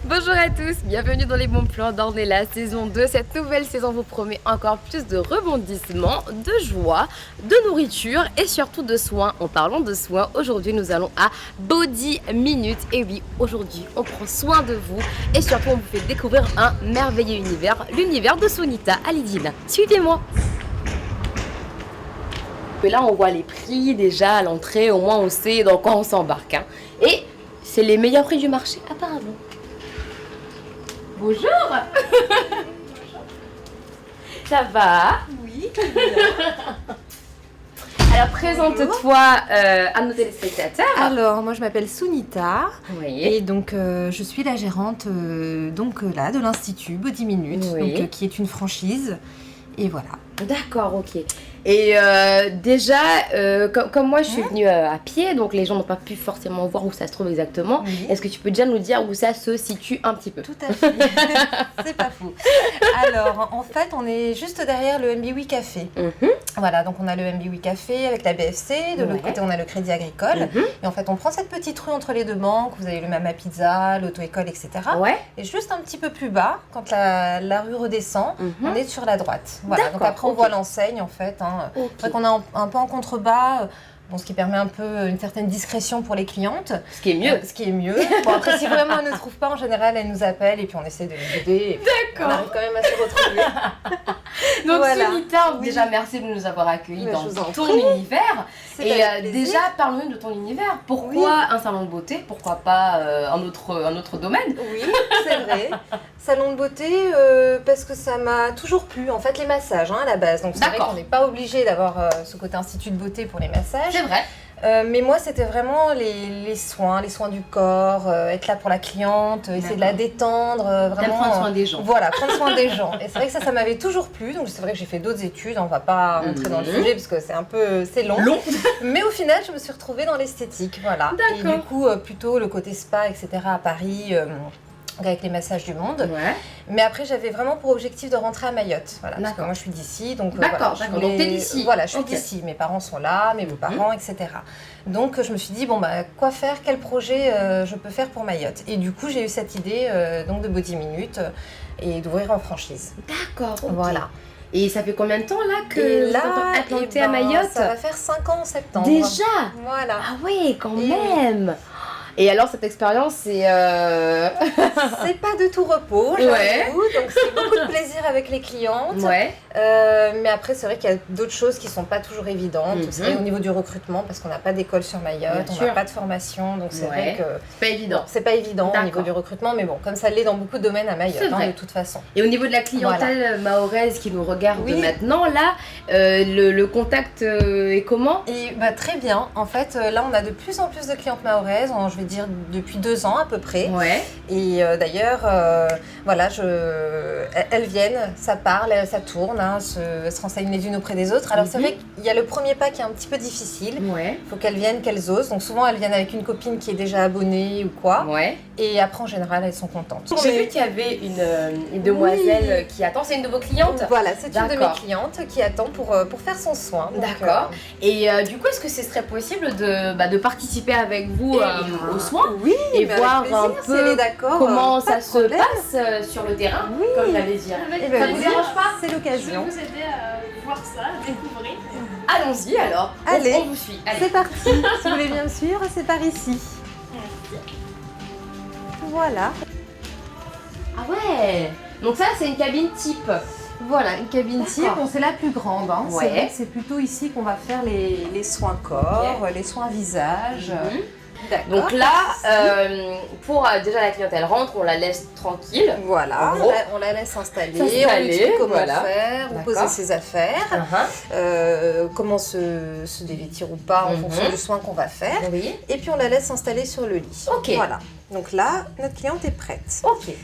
Bonjour à tous, bienvenue dans les bons plans d'Ornella saison 2. Cette nouvelle saison vous promet encore plus de rebondissements, de joie, de nourriture et surtout de soins. En parlant de soins, aujourd'hui nous allons à Body Minute. Et oui, aujourd'hui on prend soin de vous et surtout on vous fait découvrir un merveilleux univers, l'univers de Sunita Alidine. Suivez-moi. Et là on voit les prix déjà à l'entrée, au moins on sait dans quoi on s'embarque. Et c'est les meilleurs prix du marché apparemment. Bonjour. Ça va? Oui. Alors présente-toi à nos téléspectateurs. Alors moi je m'appelle Sunita Oui. et donc je suis la gérante là de l'Institut Body Minute, Oui. donc, qui est une franchise et voilà. D'accord, ok. Et déjà, comme moi je suis venue à pied, donc les gens n'ont pas pu forcément voir où ça se trouve exactement. Oui. Est-ce que tu peux déjà nous dire où ça se situe un petit peu? Tout à fait, c'est pas faux. Alors en fait on est juste derrière le MBWI Café. Voilà, donc on a le MBWI Café avec la BFC, de l'autre côté on a le Crédit Agricole. Et en fait on prend cette petite rue entre les deux banques, vous avez le Mama Pizza, l'auto-école, etc. Ouais. Et juste un petit peu plus bas, quand la rue redescend, on est sur la droite. Voilà, donc D'accord, après on ok. voit l'enseigne en fait. Ok. C'est vrai qu'on a un peu en contrebas, bon, ce qui permet un peu une certaine discrétion pour les clientes. Ce qui est mieux. Ce qui est mieux. Bon, après, si vraiment elles ne trouvent pas, en général, elles nous appellent et puis on essaie de les aider. On D'accord. arrive quand même à se retrouver. Donc Voilà. Sunita, Oui. déjà merci de nous avoir accueillis Mais dans je vous en ton prie. univers. C'est Et avec plaisir. déjà, parle-nous de ton univers. Pourquoi un salon de beauté? Pourquoi pas un autre domaine? Oui, c'est vrai. Salon de beauté, parce que ça m'a toujours plu. En fait, les massages à la base. Donc c'est vrai D'accord. qu'on n'est pas obligé d'avoir ce côté institut de beauté pour les massages. C'est vrai. Mais moi, c'était vraiment les soins du corps, être là pour la cliente, essayer de la détendre, T'aimes vraiment prendre soin des gens. Voilà, prendre soin des gens. Et c'est vrai que ça m'avait toujours plu. Donc c'est vrai que j'ai fait d'autres études. On va pas rentrer dans le sujet parce que c'est long. Long. Mais au final, je me suis retrouvée dans l'esthétique, voilà. Et D'accord. du coup, plutôt le côté spa, etc. à Paris. Avec les massages du monde. Ouais. Mais après, j'avais vraiment pour objectif de rentrer à Mayotte. Voilà, parce que D'accord. moi, je suis d'ici. Donc, D'accord, voilà, je d'accord. Donc, t'es d'ici. Voilà, je suis Ok. d'ici. Mes parents sont là, mes beaux-parents, etc. Donc, je me suis dit, bon, bah, quoi faire? Quel projet je peux faire pour Mayotte? Et du coup, j'ai eu cette idée donc de Body Minute et d'ouvrir en franchise. D'accord. ok. Voilà. Et ça fait combien de temps là que Et vous là, êtes implanté eh à ben, Mayotte? ça va faire 5 ans en septembre. Déjà? Voilà. Ah ouais, quand Et même. Et alors cette expérience, c'est C'est pas de tout repos, Ouais. j'avoue. Donc, c'est beaucoup de plaisir avec les clientes. ouais. Mais après, c'est vrai qu'il y a d'autres choses qui sont pas toujours évidentes. C'est vrai au niveau du recrutement, parce qu'on n'a pas d'école sur Mayotte, Bien on sûr. n'a pas de formation, donc c'est vrai que C'est pas évident. c'est pas évident au D'accord. niveau du recrutement, mais bon, comme ça l'est dans beaucoup de domaines à Mayotte, C'est vrai. de toute façon. Et au niveau de la clientèle mahoraise qui nous regarde Oui. maintenant, là, le contact est comment? Et bah, très bien. En fait, là, on a de plus en plus de clientes mahoraises, je vais dire depuis 2 ans à peu près. Ouais. Et d'ailleurs, voilà, elles viennent, ça parle, ça tourne, elles se renseignent les unes auprès des autres. Alors c'est vrai qu'il y a le premier pas qui est un petit peu difficile. Ouais. Il faut qu'elles viennent, qu'elles osent. Donc souvent, elles viennent avec une copine qui est déjà abonnée ou quoi. Ouais. Et après, en général, elles sont contentes. J'ai vu qu'il y avait une demoiselle qui attend. C'est une de vos clientes? Voilà, c'est une de mes D'accord. clientes qui attend pour faire son soin. Donc, D'accord. Et du coup, est-ce que ce serait possible de participer avec vous aux soins oui, et mais voir avec un plaisir, si elle est peu d'accord, comment pas ça de se problème. passe sur le terrain, Oui. comme j'allais dire? Eh Ça ben, vous dérange pas? C'est Je vais l'occasion. vous aider à voir ça, à découvrir. Allons-y alors. Allez. On vous suit. Allez. C'est parti. Si vous voulez bien me suivre, c'est par ici. Voilà. Ah ouais. Donc ça, c'est une cabine type. Voilà, une cabine type, D'accord. bon, c'est la plus grande. C'est Ouais. vrai que c'est plutôt ici qu'on va faire les soins corps, les soins visage. D'accord. Donc là, pour déjà la clientèle rentre, on la laisse tranquille. Voilà, En gros. on la laisse s'installer, S'installer, on lui explique comment voilà. faire, où D'accord. poser ses affaires, comment se dévêtir ou pas en fonction du soin qu'on va faire. Oui. Et puis on la laisse s'installer sur le lit. Ok. Voilà. Donc là, notre cliente est prête. Ok.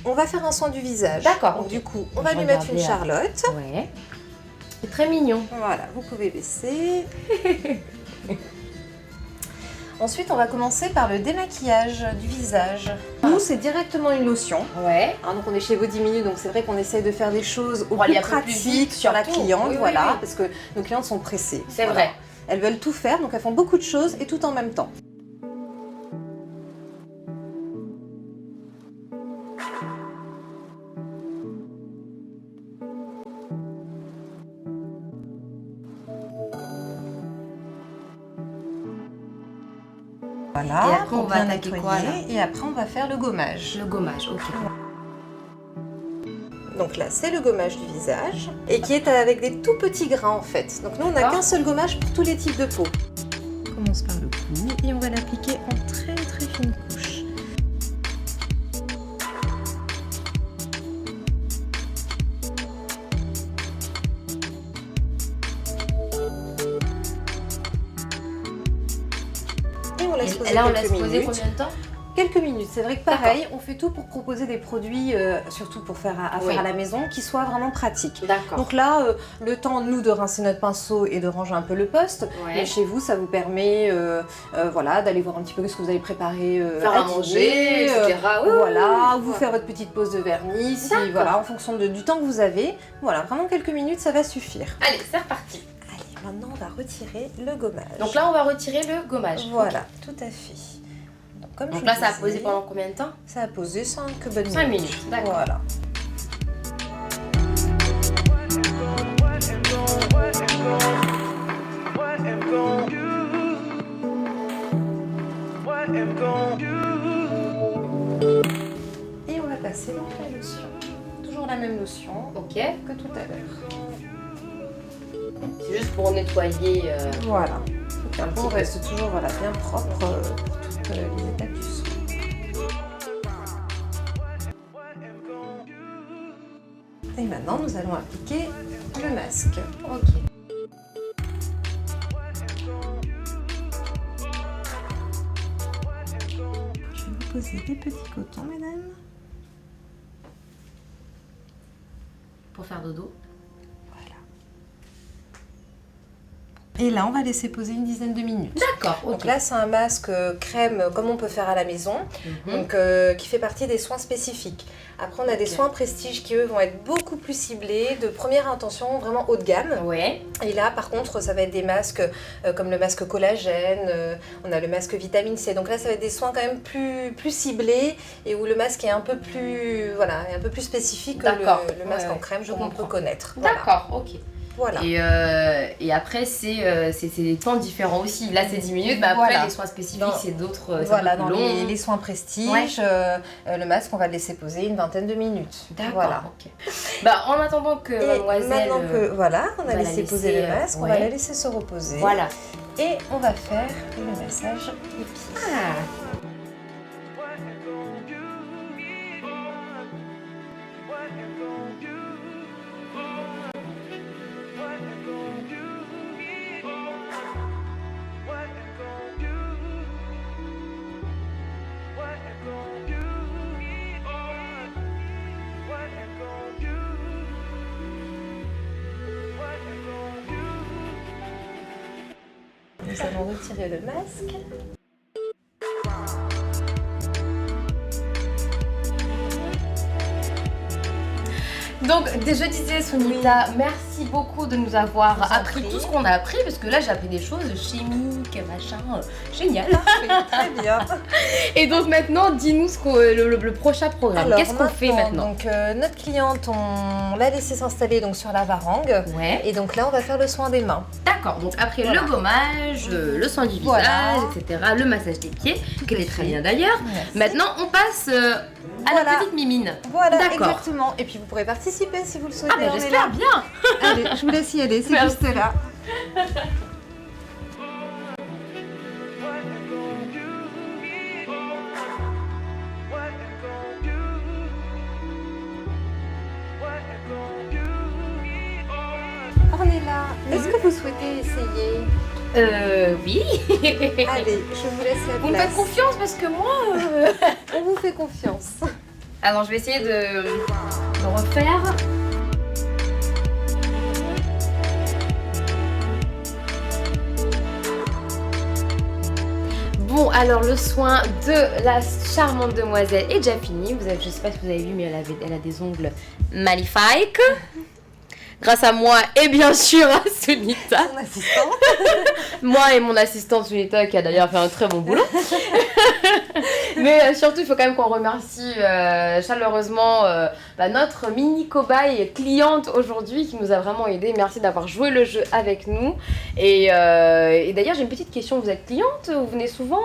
On va faire un soin du visage. D'accord, Donc ok. du coup, on Je va vais lui mettre une regarder, charlotte. Ouais. C'est très mignon. Voilà, vous pouvez baisser. Ensuite, on va commencer par le démaquillage du visage. Nous, c'est directement une lotion. Ouais. Donc on est chez Body Minute, donc c'est vrai qu'on essaye de faire des choses au Pour aller plus un peu plus pratiques vite, sur la surtout. cliente, Oui, oui, voilà, oui. parce que nos clientes sont pressées. C'est Voilà. vrai. Elles veulent tout faire, donc elles font beaucoup de choses et tout en même temps. Voilà, Et après, pour on va bien attaquer nettoyer. quoi, là? Et après, on va faire le gommage. Le gommage, ok. Donc là, c'est le gommage du visage et qui est avec des tout petits grains en fait. Donc nous, on n'a D'accord. qu'un seul gommage pour tous les types de peau. On commence par le cou et on va l'appliquer en très très fine couche. Et on laisse poser Et là, on quelques laisse poser minutes. combien de temps? Quelques minutes. C'est vrai que pareil, on fait tout pour proposer des produits, surtout pour faire faire à la maison, qui soient vraiment pratiques. D'accord. Donc là, le temps, nous, de rincer notre pinceau et de ranger un peu le poste. Ouais. Et chez vous, ça vous permet voilà, d'aller voir un petit peu ce que vous avez préparé Faire à manger, etc. Oui, voilà, oui, vous oui. faire votre petite pause de vernis, si, D'accord. voilà, en fonction du temps que vous avez. Voilà, vraiment quelques minutes, ça va suffire. Allez, c'est reparti. Allez, maintenant, on va retirer le gommage. Donc là, on va retirer le gommage. Voilà, tout à fait. Comme Donc je là, vous ça a disais, posé pendant combien de temps? Ça a posé 5 bonnes minutes. 5 minutes, d'accord. Voilà. Et on va passer donc la lotion. Toujours la même lotion Ok. que tout à l'heure. C'est juste pour nettoyer. Voilà. Un On petit peu. reste toujours voilà, bien propre pour toutes les étapes du soin. Et maintenant, nous allons appliquer le masque. Ok. Je vais vous poser des petits cotons, mesdames. Pour faire dodo. Voilà. Et là, on va laisser poser une dizaine de minutes. D'accord, ok. Donc là, c'est un masque crème comme on peut faire à la maison, Mhm. donc, qui fait partie des soins spécifiques. Après, on a des soins prestige qui, eux, vont être beaucoup plus ciblés, de première intention, vraiment haut de gamme. Ouais. Et là, par contre, ça va être des masques comme le masque collagène, on a le masque vitamine C. Donc là, ça va être des soins quand même plus ciblés et où le masque est un peu plus, voilà, un peu plus spécifique que D'accord. le masque Ouais, en crème je qu'on peut comprends. connaître. Voilà. D'accord, ok. Voilà. Et après, c'est des temps différents aussi. Là, c'est 10 minutes, mais après, Voilà. les soins spécifiques, Dans- c'est d'autres. c'est Voilà, un peu dans plus long. les soins prestige, Ouais. le masque, on va le laisser poser une vingtaine de minutes. D'accord, Voilà. ok. Bah, en attendant que Et mademoiselle. maintenant que voilà, on va a la laissé poser laisser, le masque, on ouais. va la laisser se reposer. Voilà. Et on va faire le massage des pieds. Ah. Nous allons retirer le masque. Donc, je disais, Sunita, merci beaucoup de nous avoir Je vous en appris prie. tout ce qu'on a appris, parce que là, j'ai appris des choses chimiques, machin, génial. Très bien. Et donc, maintenant, dis-nous le prochain programme. Alors, Qu'est-ce qu'on fait maintenant? Donc, notre cliente, on l'a laissé s'installer donc sur la varangue. Ouais. Et donc là, on va faire le soin des mains. D'accord, donc après Voilà. le gommage, le soin du visage, Voilà. etc., le massage des pieds, qu'elle est très bien d'ailleurs. Merci. Maintenant, on passe à Voilà. la petite mimine. Voilà, D'accord. exactement. Et puis, vous pourrez participer si vous le souhaitez. Ah, bah on est j'espère là. bien. Allez, je vous laisse y aller, c'est Merci. juste là. On est là. Est-ce que vous souhaitez essayer? Oui. Allez, je vous laisse la Vous me place. faites confiance parce que moi. On vous fait confiance. Alors, je vais essayer de refaire. Bon, alors le soin de la charmante demoiselle est déjà fini. Je sais pas si vous avez vu, mais elle a des ongles magnifiques. Grâce à moi et bien sûr à Sunita. Mon assistante. Moi et mon assistante Sunita qui a d'ailleurs fait un très bon boulot. Mais surtout, il faut quand même qu'on remercie chaleureusement notre mini cobaye cliente aujourd'hui qui nous a vraiment aidé. Merci d'avoir joué le jeu avec nous. Et d'ailleurs, j'ai une petite question. Vous êtes cliente? Vous venez souvent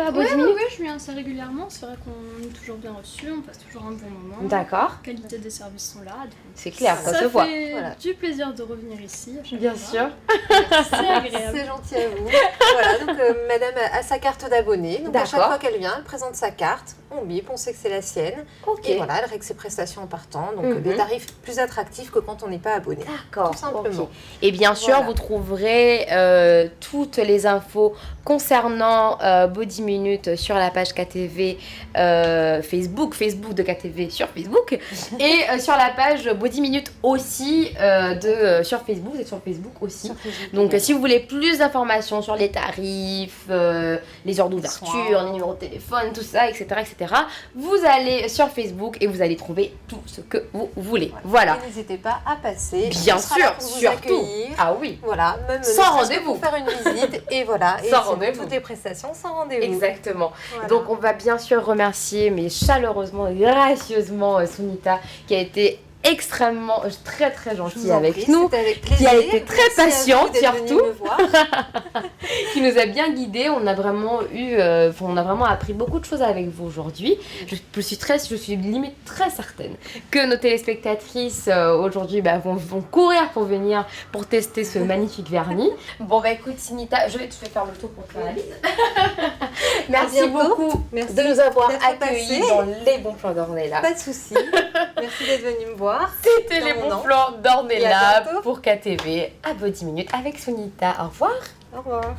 à Body Minute? Oui, je viens assez régulièrement. C'est vrai qu'on est toujours bien reçus, on passe toujours un bon moment. D'accord. La qualité des services sont là. C'est clair, ça se Ça voit. fait Voilà. du plaisir de revenir ici. à chaque Bien fois. sûr. C'est agréable. C'est gentil à vous. Voilà, donc madame a sa carte d'abonné. Donc à chaque D'accord. fois qu'elle vient, elle présente sa carte, on bip, on sait que c'est la sienne. Ok. Et voilà, elle règle ses prestations en partant. Donc Mhm. des tarifs plus attractifs que quand on n'est pas abonné. D'accord. Tout simplement. Ok. Et bien sûr, Voilà. vous trouverez toutes les infos concernant Body Minute sur la page KTV Facebook de KTV sur Facebook et sur la page Body Minute aussi sur Facebook. C'est sur Facebook aussi. Sur Facebook. Donc, si vous voulez plus d'informations sur les tarifs, les heures d'ouverture, Soins. les numéros de téléphone, tout ça, etc., vous allez sur Facebook et vous allez trouver tout ce que vous voulez. Voilà. Et n'hésitez pas à passer. Bien On sera là sûr, pour vous surtout. accueillir. Ah oui. Voilà, même Sans ne serait-ce que rendez-vous. pour faire une visite et voilà. Et Sans c'est rendez-vous. toutes les prestations sans rendez-vous. Exactement. Voilà. Donc on va bien sûr remercier, mais chaleureusement et gracieusement Sunita qui a été extrêmement, très très Je gentille vous en avec prie, nous, c'était avec qui a plaisir. été très Merci à vous patiente, d'être venue surtout. me voir. qui nous a bien guidés. On a vraiment on a vraiment appris beaucoup de choses avec vous aujourd'hui. Je suis limite très certaine que nos téléspectatrices aujourd'hui vont courir pour venir pour tester ce magnifique vernis. Bon bah écoute Sunita, je vais te faire le tour pour te faire la bise. Merci bientôt. beaucoup Merci de nous avoir d'être accueillis passé. dans les bons plans d'Ornella. Pas de soucis. Merci d'être venu me voir. C'était les dans mon bons nom. plans Et à d'Ornella bientôt. pour KTV à Body Minute avec Sunita. Au revoir. Au revoir.